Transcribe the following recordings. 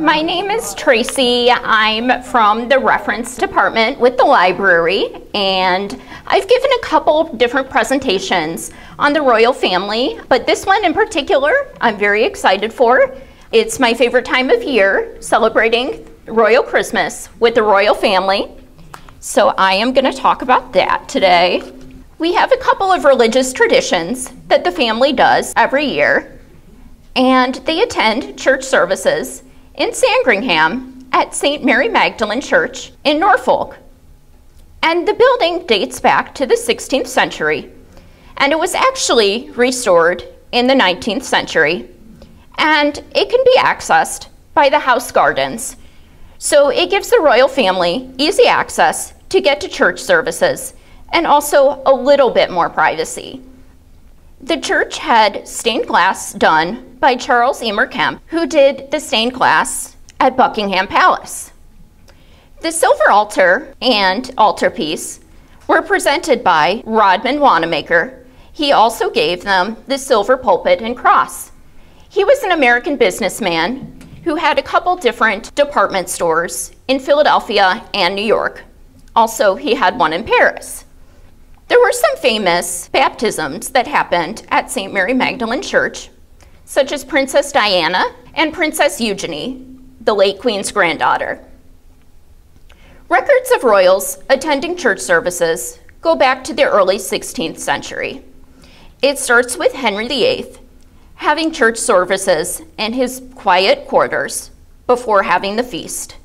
My name is Tracy. I'm from the reference department with the library, and I've given a couple different presentations on the royal family, but this one in particular I'm very excited for. It's my favorite time of year, celebrating Royal Christmas with the royal family. So I am going to talk about that today. We have a couple of religious traditions that the family does every year, and they attend church services in Sandringham at St. Mary Magdalene Church in Norfolk. And the building dates back to the 16th century, and it was actually restored in the 19th century, and it can be accessed by the house gardens. So it gives the royal family easy access to get to church services and also a little bit more privacy. The church had stained glass done by Charles Eamer Kemp, who did the stained glass at Buckingham Palace. The silver altar and altarpiece were presented by Rodman Wanamaker. He also gave them the silver pulpit and cross. He was an American businessman who had a couple different department stores in Philadelphia and New York. Also, he had one in Paris. There were some famous baptisms that happened at St. Mary Magdalene Church, such as Princess Diana and Princess Eugenie, the late Queen's granddaughter. Records of royals attending church services go back to the early 16th century. It starts with Henry VIII having church services in his quiet quarters before having the feast.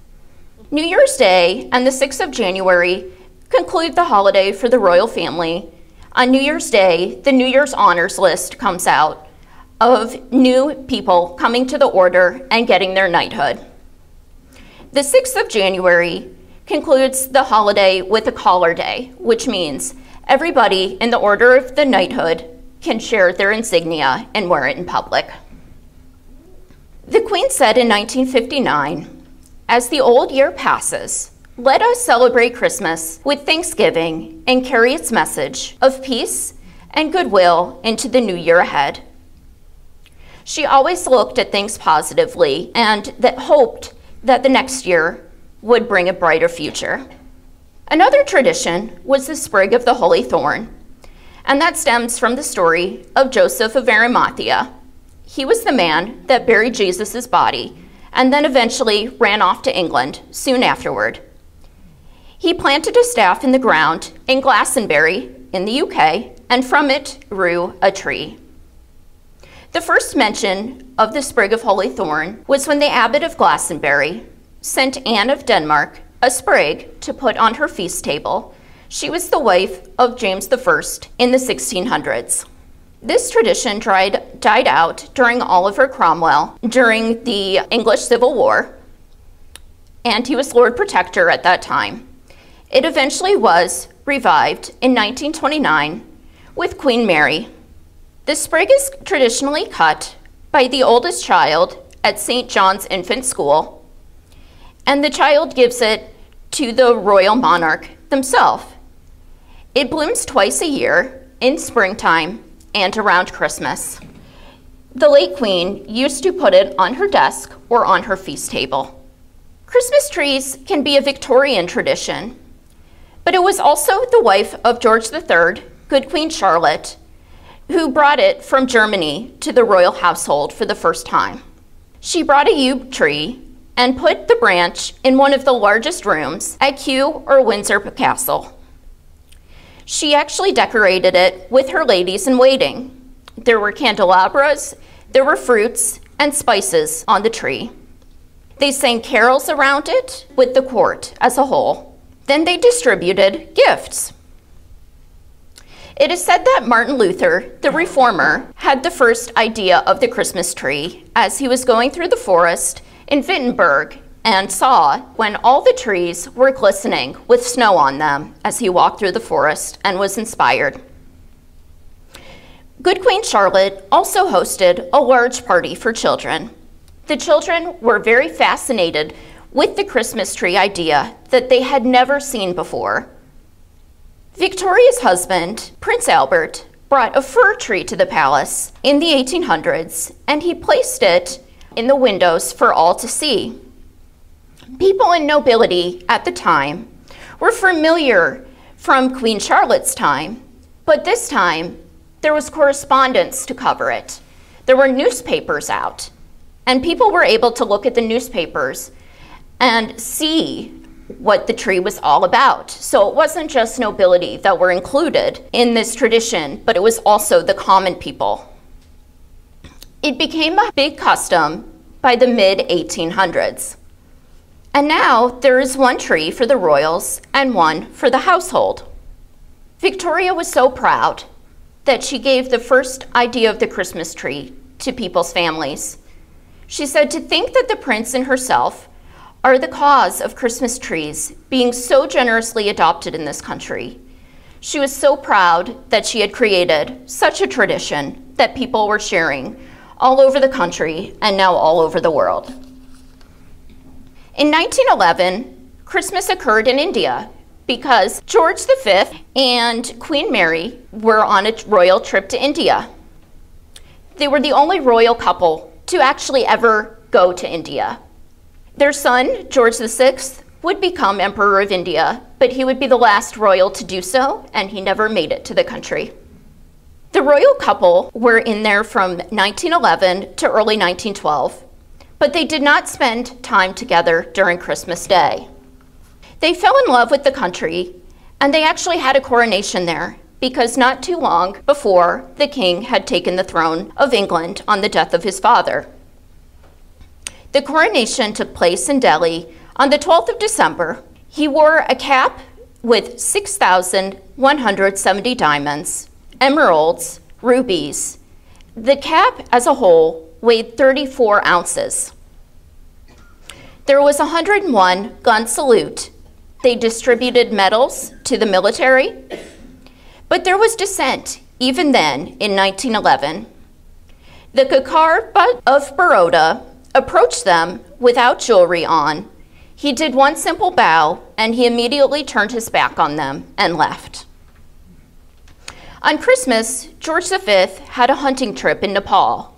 New Year's Day and the 6th of January conclude the holiday for the royal family. On New Year's Day, the New Year's honors list comes out of new people coming to the order and getting their knighthood. The 6th of January concludes the holiday with a collar day, which means everybody in the order of the knighthood can share their insignia and wear it in public. The Queen said in 1959, "As the old year passes, let us celebrate Christmas with thanksgiving and carry its message of peace and goodwill into the new year ahead." She always looked at things positively and hoped that the next year would bring a brighter future. Another tradition was the Sprig of the Holy Thorn, and that stems from the story of Joseph of Arimathea. He was the man that buried Jesus' body and then eventually ran off to England soon afterward. He planted a staff in the ground in Glastonbury in the UK, and from it grew a tree. The first mention of the Sprig of Holy Thorn was when the abbot of Glastonbury sent Anne of Denmark a sprig to put on her feast table. She was the wife of James I in the 1600s. This tradition died out during Oliver Cromwell during the English Civil War, and he was Lord Protector at that time. It eventually was revived in 1929 with Queen Mary. The sprig is traditionally cut by the oldest child at St. John's Infant School, and the child gives it to the royal monarch themselves. It blooms twice a year, in springtime and around Christmas. The late Queen used to put it on her desk or on her feast table. Christmas trees can be a Victorian tradition, but it was also the wife of George III, Good Queen Charlotte, who brought it from Germany to the royal household for the first time. She brought a yew tree and put the branch in one of the largest rooms at Kew or Windsor Castle. She actually decorated it with her ladies-in-waiting. There were candelabras, there were fruits and spices on the tree. They sang carols around it with the court as a whole. Then they distributed gifts. It is said that Martin Luther, the reformer, had the first idea of the Christmas tree as he was going through the forest in Wittenberg and saw when all the trees were glistening with snow on them as he walked through the forest and was inspired. Good Queen Charlotte also hosted a large party for children. The children were very fascinated with the Christmas tree idea that they had never seen before. Victoria's husband, Prince Albert, brought a fir tree to the palace in the 1800s, and he placed it in the windows for all to see. People in nobility at the time were familiar from Queen Charlotte's time, but this time there was correspondence to cover it. There were newspapers out, and people were able to look at the newspapers and see what the tree was all about. So it wasn't just nobility that were included in this tradition, but it was also the common people. It became a big custom by the mid-1800s. And now there is one tree for the royals and one for the household. Victoria was so proud that she gave the first idea of the Christmas tree to people's families. She said to think that the prince and herself are the cause of Christmas trees being so generously adopted in this country. She was so proud that she had created such a tradition that people were sharing all over the country and now all over the world. In 1911, Christmas occurred in India because George V and Queen Mary were on a royal trip to India. They were the only royal couple to actually ever go to India. Their son, George VI, would become Emperor of India, but he would be the last royal to do so, and he never made it to the country. The royal couple were in there from 1911 to early 1912, but they did not spend time together during Christmas Day. They fell in love with the country, and they actually had a coronation there, because not too long before, the king had taken the throne of England on the death of his father. The coronation took place in Delhi on the 12th of December. He wore a cap with 6,170 diamonds, emeralds, rubies. The cap as a whole weighed 34 ounces. There was a 101 gun salute. They distributed medals to the military, but there was dissent even then in 1911. The Kakar of Baroda approached them without jewelry on. He did one simple bow, and he immediately turned his back on them and left. On Christmas, George V had a hunting trip in Nepal.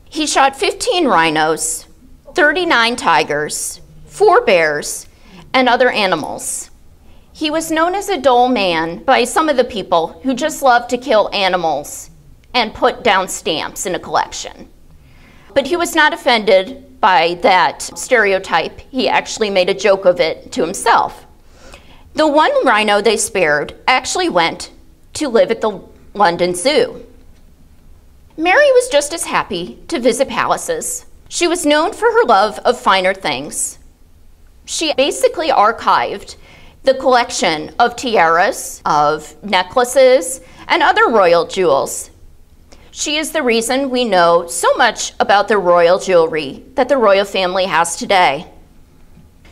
He shot 15 rhinos, 39 tigers, 4 bears, and other animals. He was known as a dull man by some of the people who just loved to kill animals and put down stamps in a collection. But he was not offended by that stereotype. He actually made a joke of it to himself. The one rhino they spared actually went to live at the London Zoo. Mary was just as happy to visit palaces. She was known for her love of finer things. She basically archived the collection of tiaras, of necklaces, and other royal jewels. She is the reason we know so much about the royal jewelry that the royal family has today.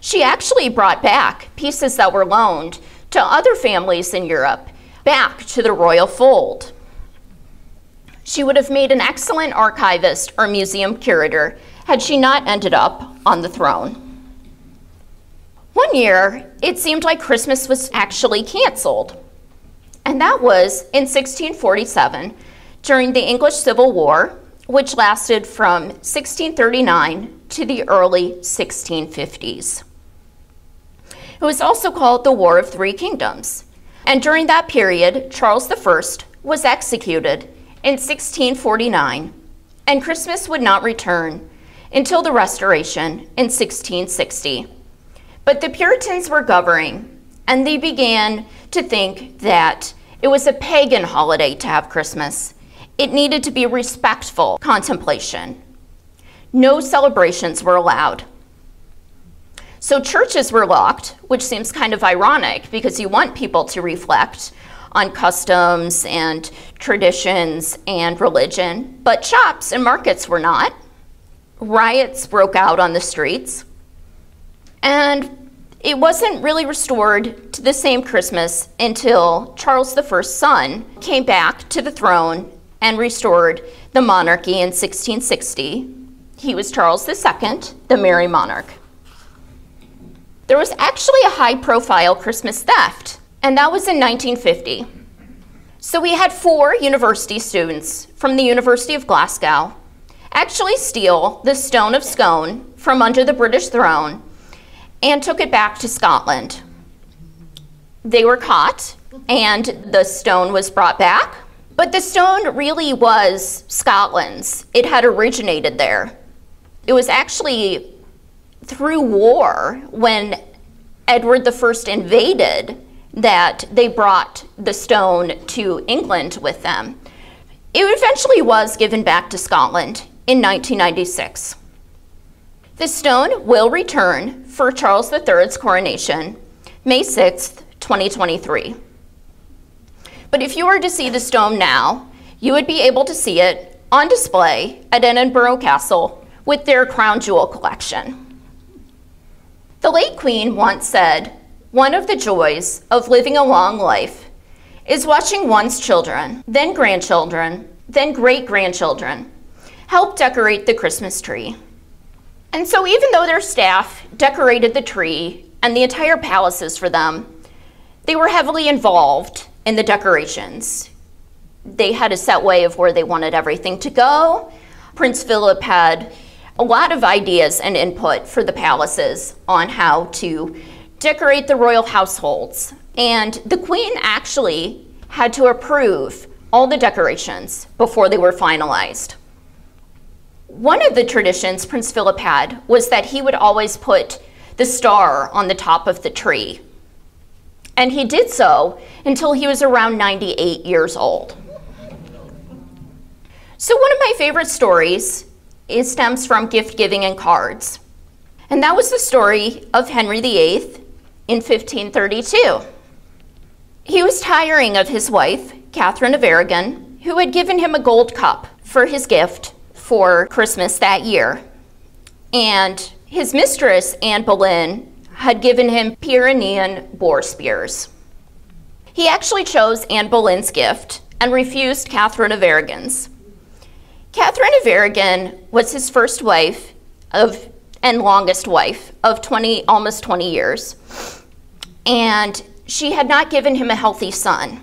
She actually brought back pieces that were loaned to other families in Europe back to the royal fold. She would have made an excellent archivist or museum curator had she not ended up on the throne. One year, it seemed like Christmas was actually canceled, and that was in 1647 during the English Civil War, which lasted from 1639 to the early 1650s. It was also called the War of Three Kingdoms, and during that period, Charles I was executed in 1649, and Christmas would not return until the Restoration in 1660. But the Puritans were governing, and they began to think that it was a pagan holiday to have Christmas. It needed to be a respectful contemplation. No celebrations were allowed. So churches were locked, which seems kind of ironic because you want people to reflect on customs and traditions and religion, but shops and markets were not. Riots broke out on the streets, and it wasn't really restored to the same Christmas until Charles I's son came back to the throne and restored the monarchy in 1660. He was Charles II, the Merry Monarch. There was actually a high-profile Christmas theft, and that was in 1950. So we had 4 university students from the University of Glasgow actually steal the Stone of Scone from under the British throne and took it back to Scotland. They were caught, and the stone was brought back. But the stone really was Scotland's. It had originated there. It was actually through war, when Edward I invaded, that they brought the stone to England with them. It eventually was given back to Scotland in 1996. The stone will return for Charles III's coronation, May 6th, 2023. But if you were to see the stone now, you would be able to see it on display at Edinburgh Castle with their crown jewel collection. The late Queen once said, "One of the joys of living a long life is watching one's children, then grandchildren, then great-grandchildren help decorate the Christmas tree." And so even though their staff decorated the tree and the entire palaces for them, they were heavily involved in the decorations. They had a set way of where they wanted everything to go. Prince Philip had a lot of ideas and input for the palaces on how to decorate the royal households. And the Queen actually had to approve all the decorations before they were finalized. One of the traditions Prince Philip had was that he would always put the star on the top of the tree. And he did so until he was around 98 years old. So one of my favorite stories stems from gift giving and cards. And that was the story of Henry VIII in 1532. He was tiring of his wife, Catherine of Aragon, who had given him a gold cup for his gift for Christmas that year. And his mistress, Anne Boleyn, had given him Pyrenean boar spears. He actually chose Anne Boleyn's gift and refused Catherine of Aragon's. Catherine of Aragon was his first wife and longest wife of almost 20 years. And she had not given him a healthy son.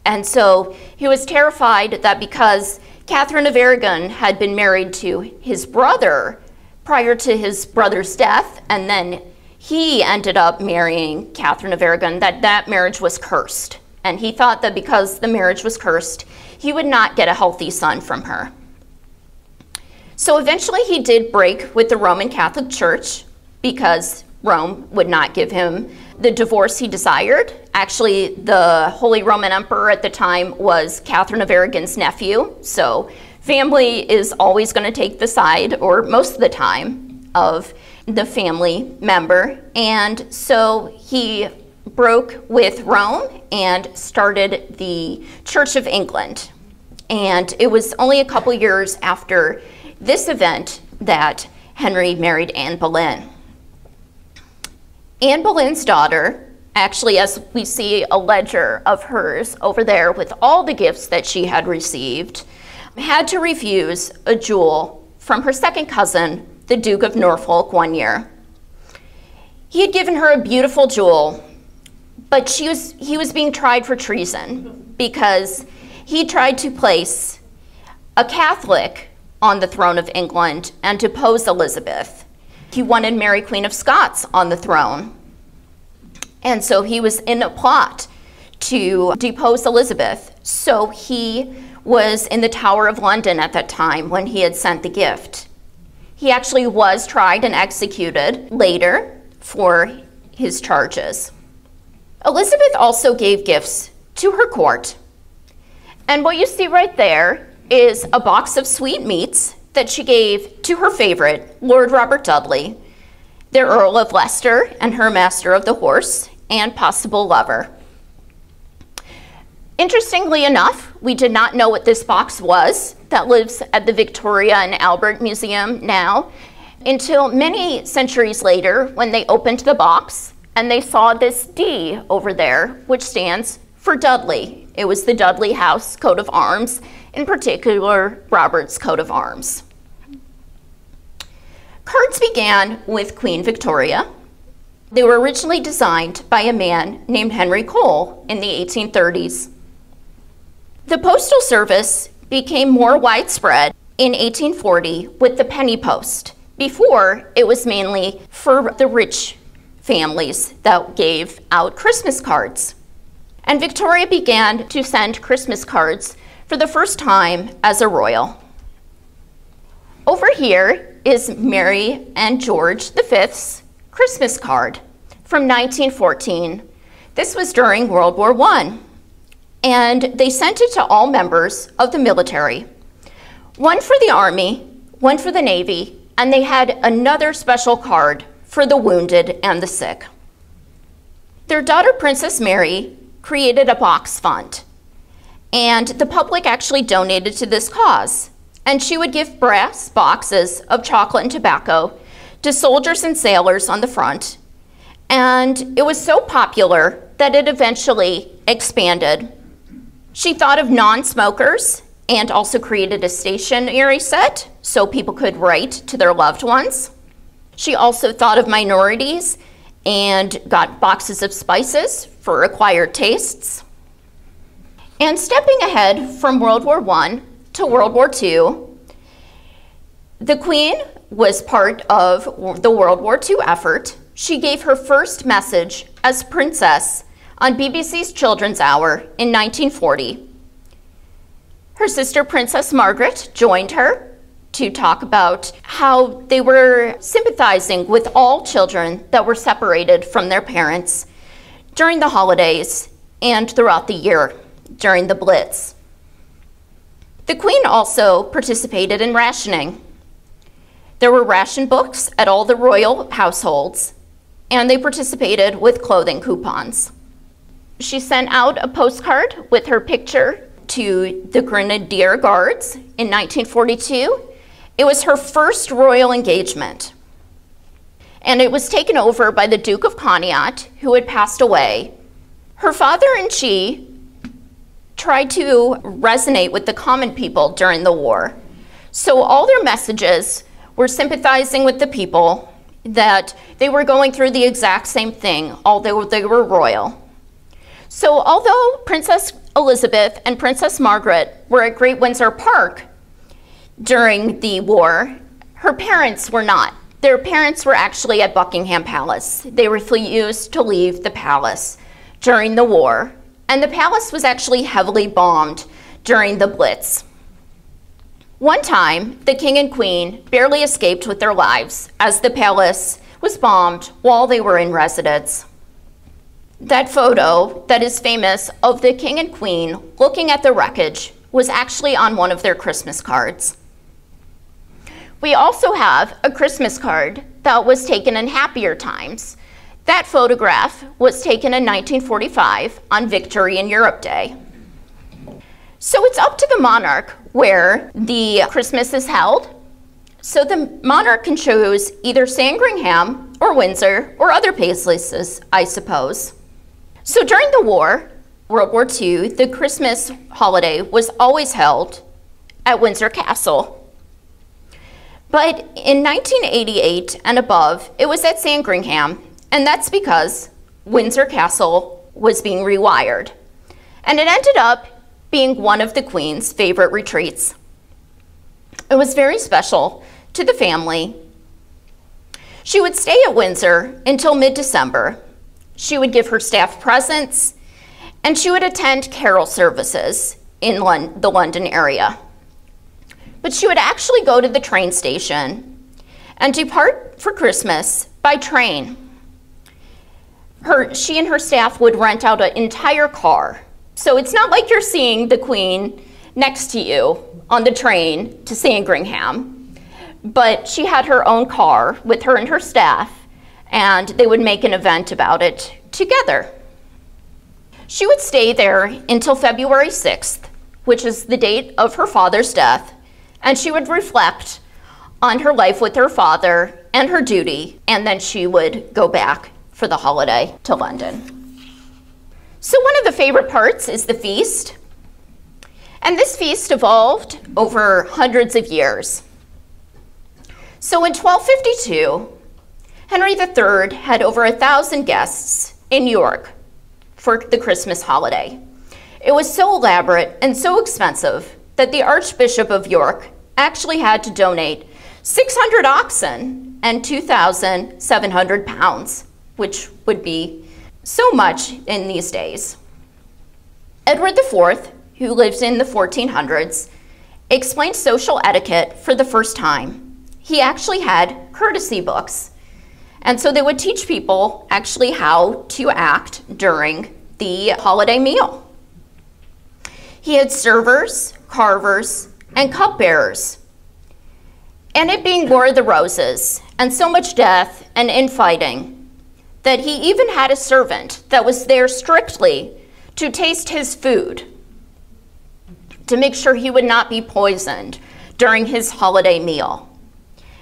And so he was terrified that because Catherine of Aragon had been married to his brother prior to his brother's death, and then he ended up marrying Catherine of Aragon, that marriage was cursed. And he thought that because the marriage was cursed, he would not get a healthy son from her. So eventually he did break with the Roman Catholic Church because Rome would not give him the divorce he desired. Actually, the Holy Roman Emperor at the time was Catherine of Aragon's nephew. So family is always going to take the side, or most of the time, of the family member. And so he broke with Rome and started the Church of England. And it was only a couple years after this event that Henry married Anne Boleyn. Anne Boleyn's daughter, actually, as we see a ledger of hers over there with all the gifts that she had received, had to refuse a jewel from her second cousin, the Duke of Norfolk, one year. He had given her a beautiful jewel, but he was being tried for treason because he tried to place a Catholic on the throne of England and depose Elizabeth. He wanted Mary, Queen of Scots, on the throne. And so he was in a plot to depose Elizabeth. So he was in the Tower of London at that time when he had sent the gift. He actually was tried and executed later for his charges. Elizabeth also gave gifts to her court. And what you see right there is a box of sweetmeats that she gave to her favorite, Lord Robert Dudley, the Earl of Leicester and her master of the horse and possible lover. Interestingly enough, we did not know what this box was that lives at the Victoria and Albert Museum now until many centuries later when they opened the box and they saw this D over there, which stands for Dudley. It was the Dudley House coat of arms, in particular Robert's coat of arms. Cards began with Queen Victoria. They were originally designed by a man named Henry Cole in the 1830s. The postal service became more widespread in 1840 with the penny post Before, it was mainly for the rich families that gave out Christmas cards. And Victoria began to send Christmas cards for the first time as a royal. Over here is Mary and George V's Christmas card from 1914. This was during World War I, and they sent it to all members of the military. One for the Army, one for the Navy, and they had another special card for the wounded and the sick. Their daughter, Princess Mary, created a box fund, and the public actually donated to this cause. And she would give brass boxes of chocolate and tobacco to soldiers and sailors on the front. And it was so popular that it eventually expanded. She thought of non-smokers and also created a stationery set so people could write to their loved ones. She also thought of minorities and got boxes of spices for acquired tastes. And stepping ahead from World War I to World War II, the Queen was part of the World War II effort. She gave her first message as princess on BBC's Children's Hour in 1940. Her sister, Princess Margaret, joined her to talk about how they were sympathizing with all children that were separated from their parents during the holidays and throughout the year during the Blitz. The Queen also participated in rationing. There were ration books at all the royal households, and they participated with clothing coupons. She sent out a postcard with her picture to the Grenadier Guards in 1942. It was her first royal engagement, and it was taken over by the Duke of Connaught, who had passed away. Her father and she tried to resonate with the common people during the war. So all their messages were sympathizing with the people, that they were going through the exact same thing, although they were royal. So although Princess Elizabeth and Princess Margaret were at Great Windsor Park during the war, her parents were not. Their parents were actually at Buckingham Palace. They refused to leave the palace during the war, and the palace was actually heavily bombed during the Blitz. One time, the King and Queen barely escaped with their lives as the palace was bombed while they were in residence. That photo that is famous of the King and Queen looking at the wreckage was actually on one of their Christmas cards. We also have a Christmas card that was taken in happier times. That photograph was taken in 1945 on Victory in Europe Day. So it's up to the monarch where the Christmas is held. So the monarch can choose either Sandringham or Windsor or other places, I suppose. So during the war, World War II, the Christmas holiday was always held at Windsor Castle. But in 1988 and above, it was at Sandringham, and that's because Windsor Castle was being rewired. And it ended up being one of the Queen's favorite retreats. It was very special to the family. She would stay at Windsor until mid-December. She would give her staff presents, and she would attend carol services in the London area. But she would actually go to the train station and depart for Christmas by train. She and her staff would rent out an entire car. So it's not like you're seeing the Queen next to you on the train to Sandringham, but she had her own car with her and her staff, and they would make an event about it together. She would stay there until February 6th, which is the date of her father's death, and she would reflect on her life with her father and her duty, and then she would go back for the holiday to London. So one of the favorite parts is the feast. And this feast evolved over hundreds of years. So in 1252, Henry III had over 1,000 guests in York for the Christmas holiday. It was so elaborate and so expensive that the Archbishop of York actually had to donate 600 oxen, and 2,700 pounds, which would be so much in these days. Edward IV, who lived in the 1400s, explained social etiquette for the first time. He actually had courtesy books. And so they would teach people actually how to act during the holiday meal. He had servers, carvers, and cupbearers. And it being War of the Roses, and so much death and infighting, that he even had a servant that was there strictly to taste his food, to make sure he would not be poisoned during his holiday meal.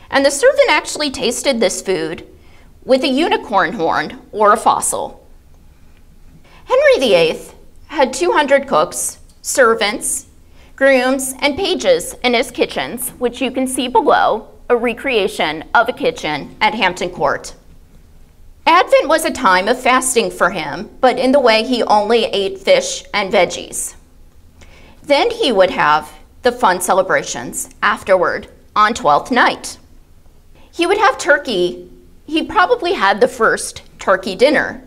And the servant actually tasted this food with a unicorn horn or a fossil. Henry VIII had 200 cooks, servants, grooms, and pages in his kitchens, which you can see below, a recreation of a kitchen at Hampton Court. Advent was a time of fasting for him, but in the way he only ate fish and veggies. Then he would have the fun celebrations afterward on 12th night. He would have turkey. He probably had the first turkey dinner,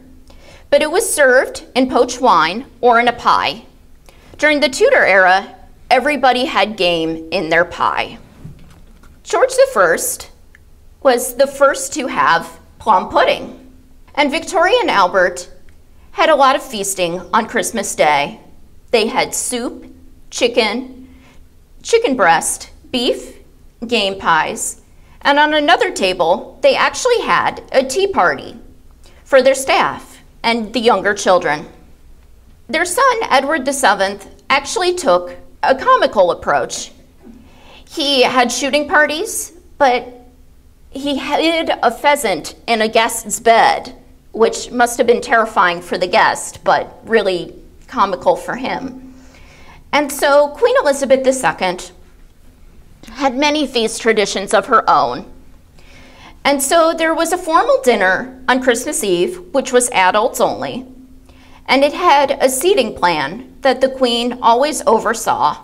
but it was served in poached wine or in a pie. During the Tudor era, everybody had game in their pie. George I was the first to have plum pudding, and Victoria and Albert had a lot of feasting on Christmas Day. They had soup, chicken breast, beef, game pies, and on another table, they actually had a tea party for their staff and the younger children. Their son, Edward VII, actually took a comical approach. He had shooting parties, but he hid a pheasant in a guest's bed, which must have been terrifying for the guest, but really comical for him. And so Queen Elizabeth II had many feast traditions of her own. And so there was a formal dinner on Christmas Eve, which was adults only, and it had a seating plan that the Queen always oversaw.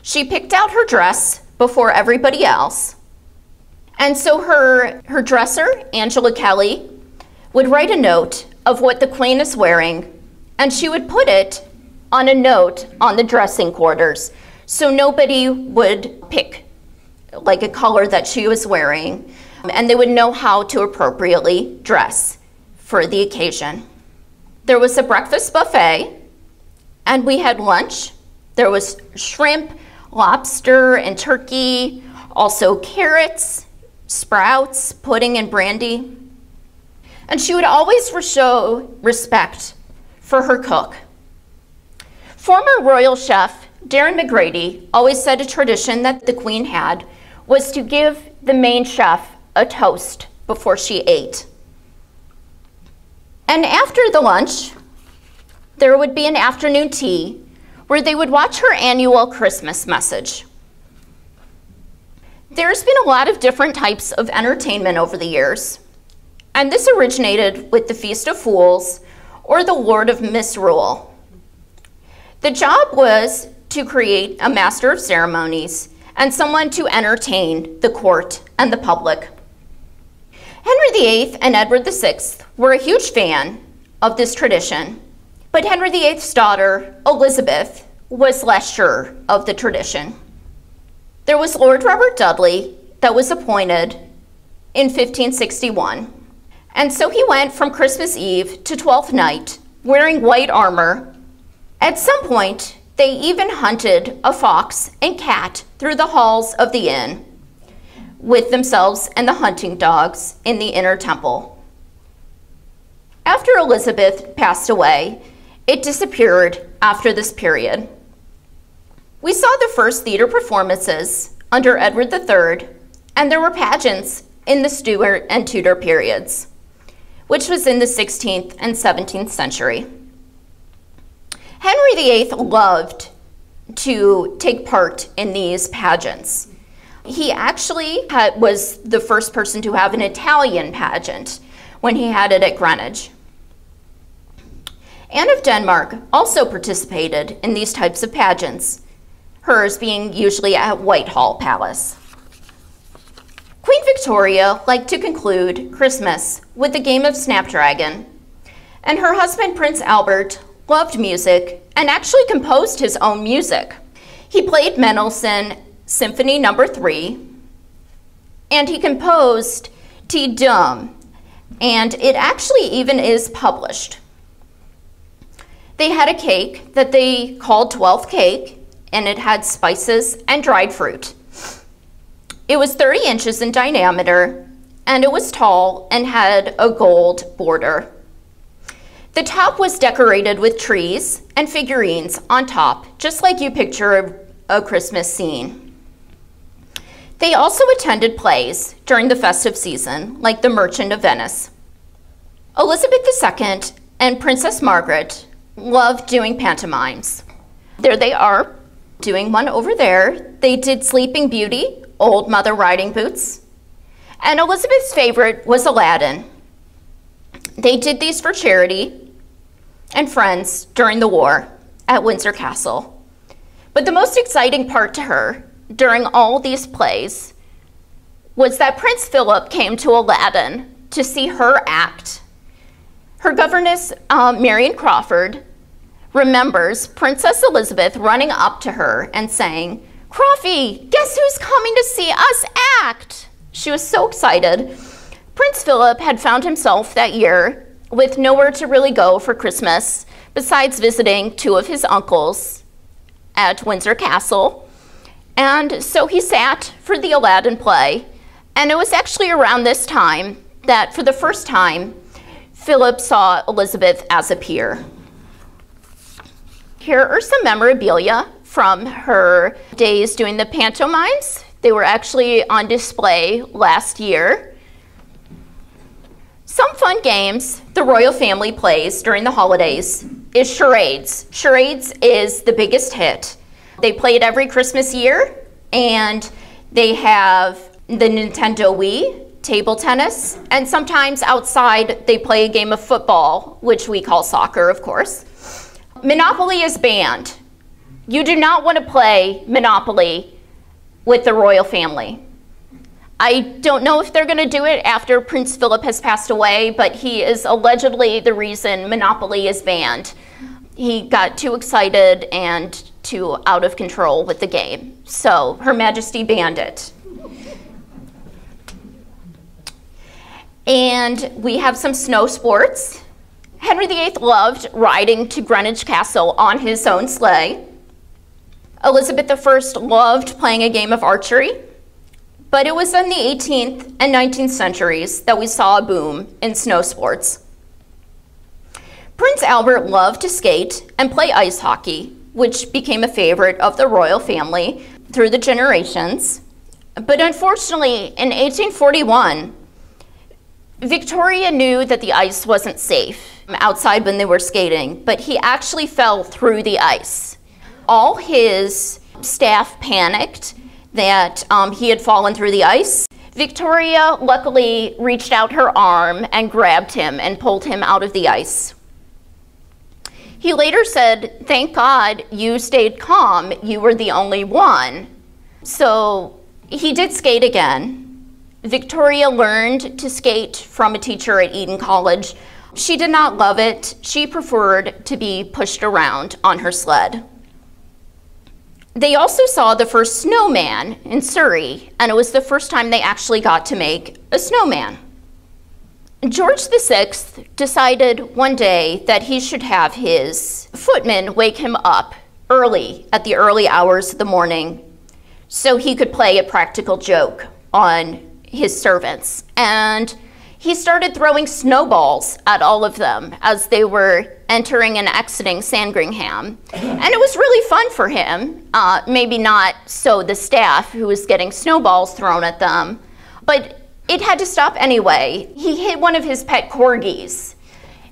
She picked out her dress before everybody else, and so her dresser, Angela Kelly, would write a note of what the Queen is wearing, and she would put it on a note on the dressing quarters, so nobody would pick like a color that she was wearing, and they would know how to appropriately dress for the occasion. There was a breakfast buffet, and we had lunch. There was shrimp, lobster, and turkey, also carrots, sprouts, pudding, and brandy. And she would always show respect for her cook. Former royal chef Darren McGrady always said a tradition that the Queen had was to give the main chef a toast before she ate. And after the lunch, there would be an afternoon tea where they would watch her annual Christmas message. There's been a lot of different types of entertainment over the years, and this originated with the Feast of Fools or the Lord of Misrule. The job was to create a master of ceremonies and someone to entertain the court and the public. Henry VIII and Edward VI were a huge fan of this tradition, but Henry VIII's daughter, Elizabeth, was less sure of the tradition. There was Lord Robert Dudley that was appointed in 1561, and so he went from Christmas Eve to Twelfth Night wearing white armor. At some point, they even hunted a fox and cat through the halls of the inn with themselves and the hunting dogs in the inner temple. After Elizabeth passed away, it disappeared after this period. We saw the first theater performances under Edward III, and there were pageants in the Stuart and Tudor periods, which was in the 16th and 17th century. Henry VIII loved to take part in these pageants. He actually was the first person to have an Italian pageant when he had it at Greenwich. Anne of Denmark also participated in these types of pageants, hers being usually at Whitehall Palace. Queen Victoria liked to conclude Christmas with a game of Snapdragon, and her husband Prince Albert loved music and actually composed his own music. He played Mendelssohn Symphony No. 3, and he composed Te Deum, and it actually even is published. They had a cake that they called 12th cake, and it had spices and dried fruit. It was 30 inches in diameter, and it was tall and had a gold border. The top was decorated with trees and figurines on top, just like you picture a Christmas scene. They also attended plays during the festive season, like The Merchant of Venice. Elizabeth II and Princess Margaret loved doing pantomimes. There they are, doing one over there. They did Sleeping Beauty, Old Mother Riding Boots, and Elizabeth's favorite was Aladdin. They did these for charity and friends during the war at Windsor Castle. But the most exciting part to her during all these plays was that Prince Philip came to Aladdin to see her act. Her governess, Marion Crawford, remembers Princess Elizabeth running up to her and saying, "Crawfie, guess who's coming to see us act?" She was so excited. Prince Philip had found himself that year with nowhere to really go for Christmas besides visiting two of his uncles at Windsor Castle. And so he sat for the Aladdin play, and it was actually around this time that for the first time Philip saw Elizabeth as a peer. Here are some memorabilia from her days doing the pantomimes. They were actually on display last year. Some fun games the royal family plays during the holidays is charades. Charades is the biggest hit. They play it every Christmas year, and they have the Nintendo Wii, table tennis, and sometimes outside they play a game of football, which we call soccer, of course. Monopoly is banned. You do not want to play Monopoly with the royal family. I don't know if they're going to do it after Prince Philip has passed away, but he is allegedly the reason Monopoly is banned. He got too excited and too out of control with the game, so Her Majesty banned it. And we have some snow sports. Henry VIII loved riding to Greenwich Castle on his own sleigh. Elizabeth I loved playing a game of archery, but it was in the 18th and 19th centuries that we saw a boom in snow sports. Prince Albert loved to skate and play ice hockey, which became a favorite of the royal family through the generations. But unfortunately, in 1841, Victoria knew that the ice wasn't safe outside when they were skating, but he actually fell through the ice. All his staff panicked that he had fallen through the ice. Victoria luckily reached out her arm and grabbed him and pulled him out of the ice. He later said, "Thank God you stayed calm. You were the only one." So he did skate again. Victoria learned to skate from a teacher at Eton College. She did not love it. She preferred to be pushed around on her sled. They also saw the first snowman in Surrey, and it was the first time they actually got to make a snowman. George VI decided one day that he should have his footman wake him up early at the early hours of the morning so he could play a practical joke on his servants. And he started throwing snowballs at all of them as they were entering and exiting Sandringham. And it was really fun for him, maybe not so the staff who was getting snowballs thrown at them, but it had to stop anyway. He hit one of his pet corgis.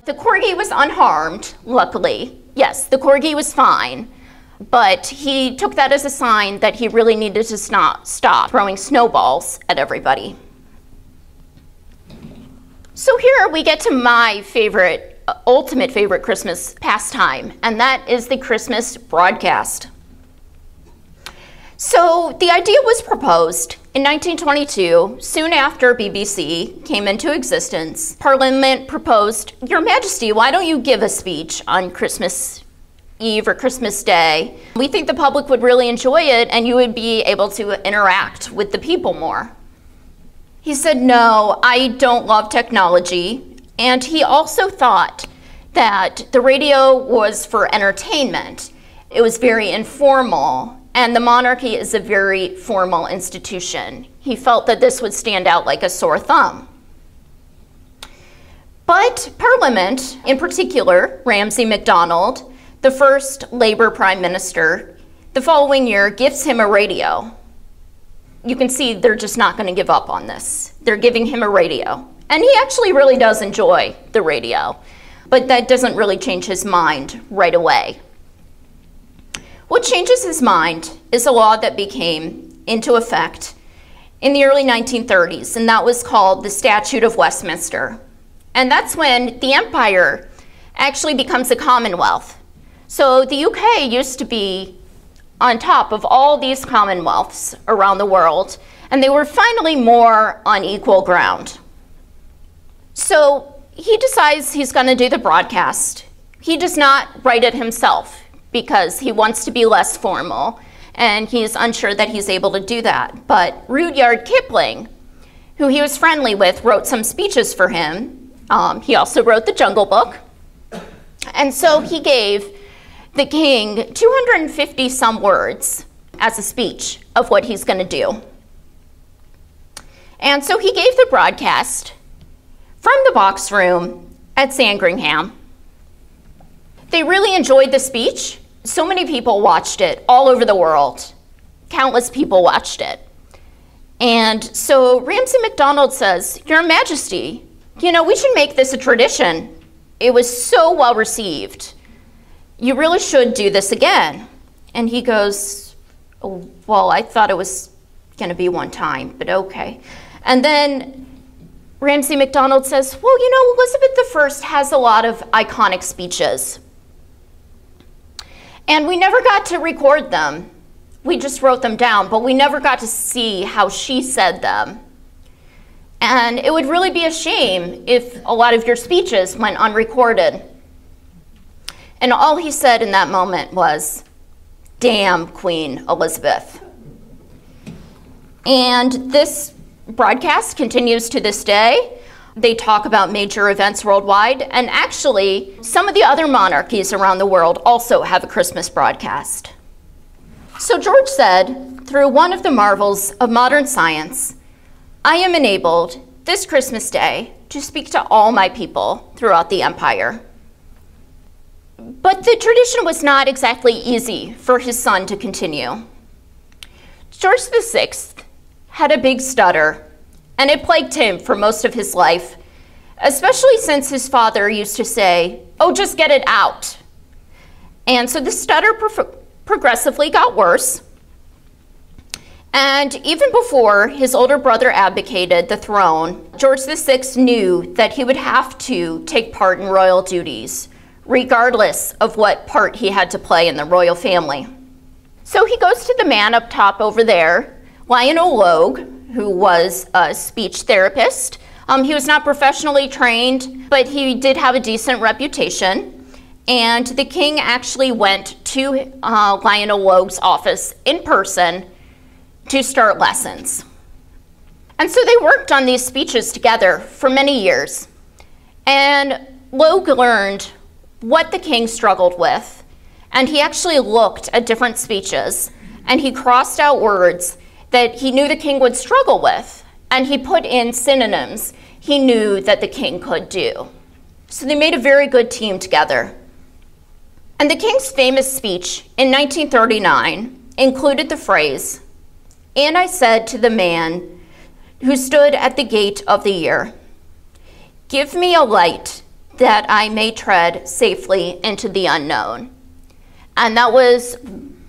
The corgi was unharmed, luckily. Yes, the corgi was fine, but he took that as a sign that he really needed to stop throwing snowballs at everybody. So here we get to my favorite, ultimate favorite Christmas pastime, and that is the Christmas broadcast. So the idea was proposed in 1922, soon after BBC came into existence. Parliament proposed, Your Majesty, why don't you give a speech on Christmas Eve or Christmas Day? We think the public would really enjoy it and you would be able to interact with the people more. He said, no, I don't love technology. And he also thought that the radio was for entertainment. It was very informal, and the monarchy is a very formal institution. He felt that this would stand out like a sore thumb. But Parliament, in particular, Ramsay MacDonald, the first Labour Prime Minister, the following year gives him a radio. You can see they're just not going to give up on this. They're giving him a radio. And he actually really does enjoy the radio, but that doesn't really change his mind right away. What changes his mind is a law that became into effect in the early 1930s, and that was called the Statute of Westminster. And that's when the empire actually becomes a commonwealth. So the UK used to be on top of all these commonwealths around the world, and they were finally more on equal ground. So he decides he's going to do the broadcast. He does not write it himself because he wants to be less formal, and he's unsure that he's able to do that. But Rudyard Kipling, who he was friendly with, wrote some speeches for him. He also wrote the Jungle Book. And so he gave the king 250 some words as a speech of what he's going to do. And so he gave the broadcast from the box room at Sandringham. They really enjoyed the speech. So many people watched it all over the world. Countless people watched it. And so Ramsay MacDonald says, Your Majesty, we should make this a tradition. It was so well received. You really should do this again. And he goes, oh, well, I thought it was going to be one time, but okay. And then Ramsay MacDonald says, well, Elizabeth I has a lot of iconic speeches. And we never got to record them. We just wrote them down, but we never got to see how she said them. And it would really be a shame if a lot of your speeches went unrecorded. And all he said in that moment was, damn Queen Elizabeth. And this broadcast continues to this day. They talk about major events worldwide, and actually, some of the other monarchies around the world also have a Christmas broadcast. So George said, through one of the marvels of modern science, I am enabled this Christmas Day to speak to all my people throughout the empire. But the tradition was not exactly easy for his son to continue. George VI had a big stutter, and it plagued him for most of his life, especially since his father used to say, oh, just get it out. And so the stutter progressively got worse. And even before his older brother abdicated the throne, George VI knew that he would have to take part in royal duties, regardless of what part he had to play in the royal family. So he goes to the man up top over there, Lionel Logue, who was a speech therapist. He was not professionally trained, but he did have a decent reputation. And the king actually went to Lionel Logue's office in person to start lessons. And so they worked on these speeches together for many years. And Logue learned what the king struggled with. And he actually looked at different speeches, and he crossed out words that he knew the king would struggle with, and he put in synonyms he knew that the king could do. So they made a very good team together. And the king's famous speech in 1939 included the phrase, and I said to the man who stood at the gate of the year, give me a light that I may tread safely into the unknown. And that was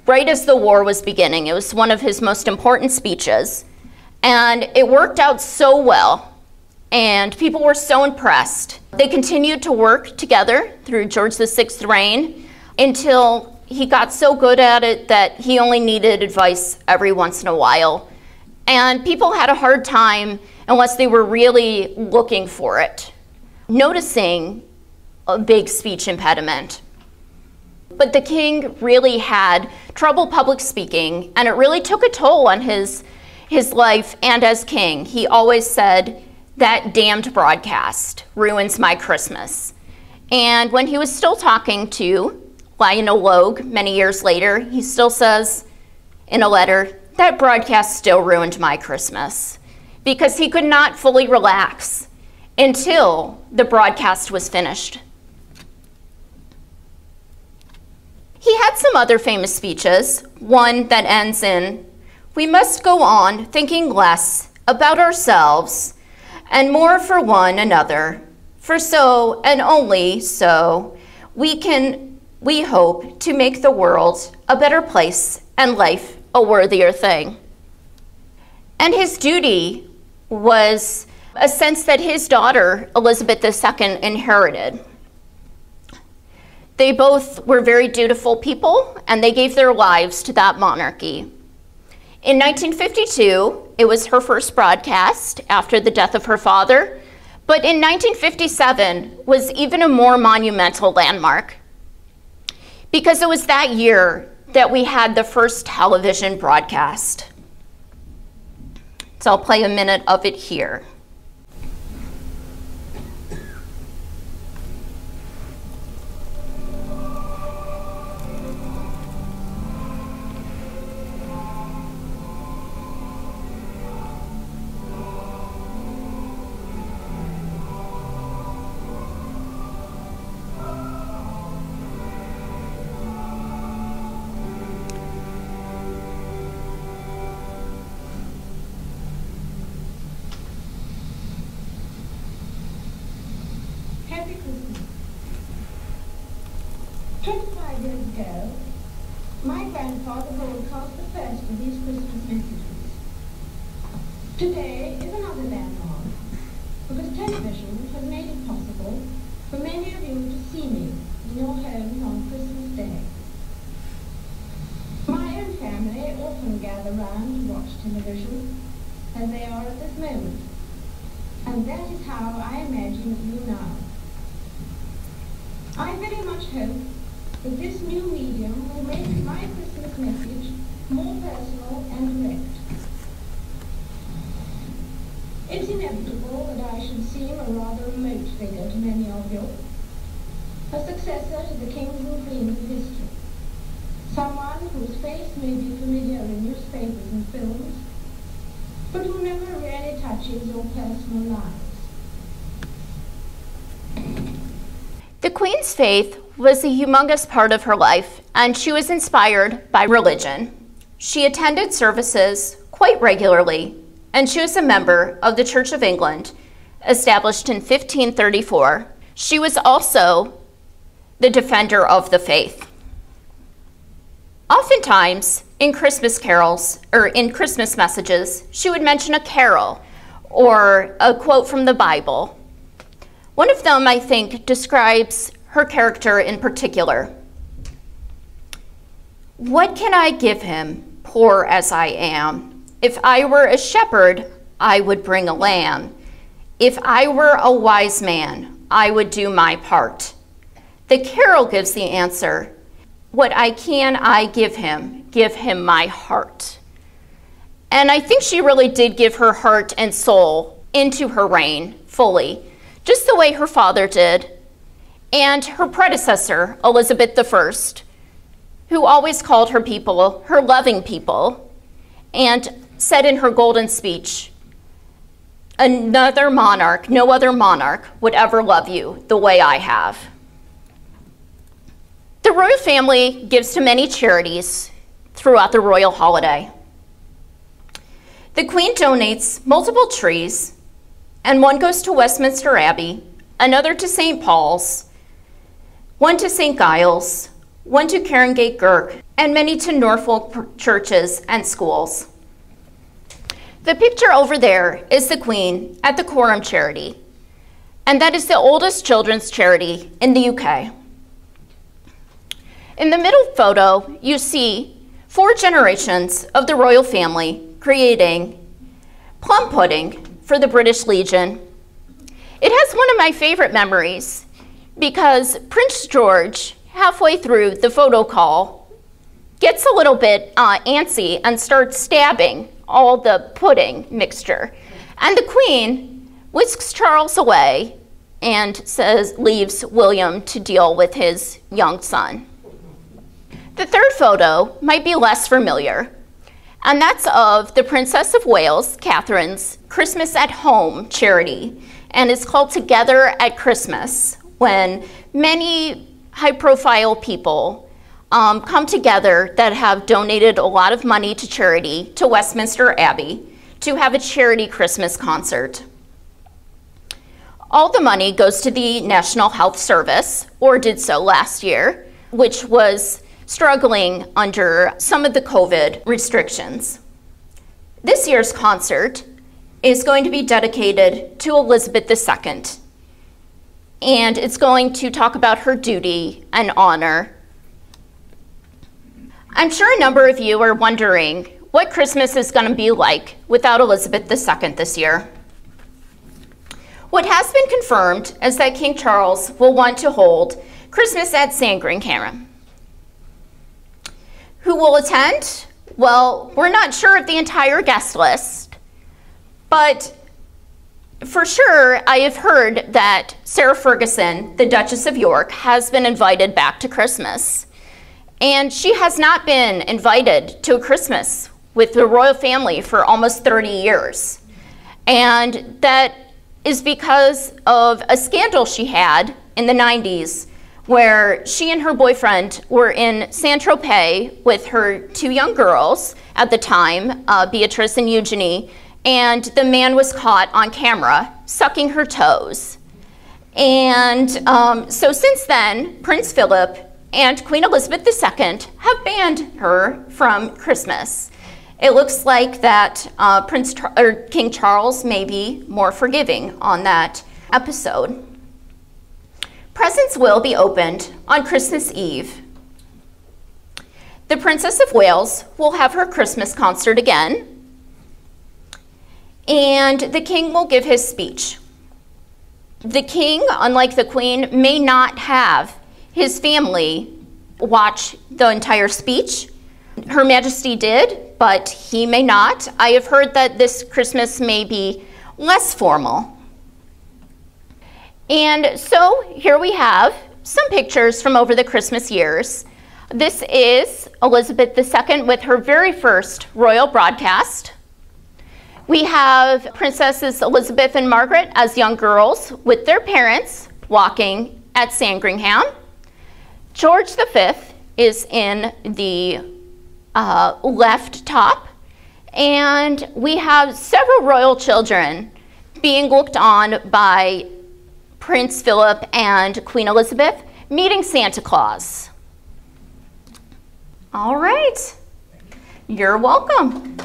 right as the war was beginning. It was one of his most important speeches. And it worked out so well. And people were so impressed. They continued to work together through George VI's reign until he got so good at it that he only needed advice every once in a while. And people had a hard time, unless they were really looking for it, noticing a big speech impediment. But the king really had trouble public speaking, and it really took a toll on his life. And as king, he always said, "That damned broadcast ruins my Christmas." And when he was still talking to Lionel Logue many years later, he still says in a letter, "That broadcast still ruined my Christmas," because he could not fully relax until the broadcast was finished. He had some other famous speeches, one that ends in, "We must go on thinking less about ourselves and more for one another, for so and only so we hope to make the world a better place and life a worthier thing." And his duty was a sense that his daughter, Elizabeth II, inherited. They both were very dutiful people, and they gave their lives to that monarchy. In 1952, it was her first broadcast after the death of her father, but in 1957 was even a more monumental landmark, because it was that year that we had the first television broadcast. So I'll play a minute of it here. Happy Christmas. 25 years ago, my grandfather broadcast the first of these Christmas messages. Today is another landmark, because television has made it possible for many of you to see me in your homes on Christmas Day. My own family often gather round to watch television, as they are at this moment, and that is how I imagine you now. I very much hope that this new medium will make my Christmas message more personal and direct. It's inevitable that I should seem a rather remote figure to many of you, a successor to the kings and queens of history, someone whose face may be familiar in newspapers and films, but who never really touches your personal lives. The Queen's faith was a humongous part of her life, and she was inspired by religion. She attended services quite regularly, and she was a member of the Church of England, established in 1534. She was also the defender of the faith. Oftentimes, in Christmas carols, or in Christmas messages, she would mention a carol or a quote from the Bible. One of them, I think, describes her character in particular. "What can I give him, poor as I am? If I were a shepherd, I would bring a lamb. If I were a wise man, I would do my part." The carol gives the answer, "What I give him my heart." And I think she really did give her heart and soul into her reign fully, just the way her father did, and her predecessor, Elizabeth I, who always called her people her loving people, and said in her golden speech, "Another monarch, no other monarch would ever love you the way I have." The royal family gives to many charities throughout the royal holiday. The Queen donates multiple trees, and one goes to Westminster Abbey, another to St. Paul's, one to St. Giles, one to Carringate Girk, and many to Norfolk churches and schools. The picture over there is the Queen at the Quorum Charity, and that is the oldest children's charity in the UK. In the middle photo, you see 4 generations of the royal family creating plum pudding for the British Legion. It has one of my favorite memories because Prince George, halfway through the photo call, gets a little bit antsy and starts stabbing all the pudding mixture. And the Queen whisks Charles away and leaves William to deal with his young son. The third photo might be less familiar, and that's of the Princess of Wales, Catherine's Christmas at Home charity, and it's called Together at Christmas, when many high-profile people come together that have donated a lot of money to charity to Westminster Abbey to have a charity Christmas concert. All the money goes to the National Health Service, or did so last year, which was struggling under some of the COVID restrictions. This year's concert is going to be dedicated to Elizabeth II, and it's going to talk about her duty and honor. I'm sure a number of you are wondering what Christmas is going to be like without Elizabeth II this year. What has been confirmed is that King Charles will want to hold Christmas at Sandringham. Who will attend? Well, we're not sure of the entire guest list, but for sure I have heard that Sarah Ferguson, the Duchess of York, has been invited back to Christmas. And she has not been invited to a Christmas with the royal family for almost 30 years. And that is because of a scandal she had in the 90s where she and her boyfriend were in Saint-Tropez with her 2 young girls at the time, Beatrice and Eugenie, and the man was caught on camera sucking her toes. And so since then, Prince Philip and Queen Elizabeth II have banned her from Christmas. It looks like that King Charles may be more forgiving on that episode. Presents will be opened on Christmas Eve. The Princess of Wales will have her Christmas concert again, and the King will give his speech. The King, unlike the Queen, may not have his family watch the entire speech. Her Majesty did, but he may not. I have heard that this Christmas may be less formal. And so here we have some pictures from over the Christmas years. This is Elizabeth II with her very first royal broadcast. We have Princesses Elizabeth and Margaret as young girls with their parents walking at Sandringham. George V is in the left top. And we have several royal children being looked on by Prince Philip and Queen Elizabeth meeting Santa Claus. All right, you're welcome.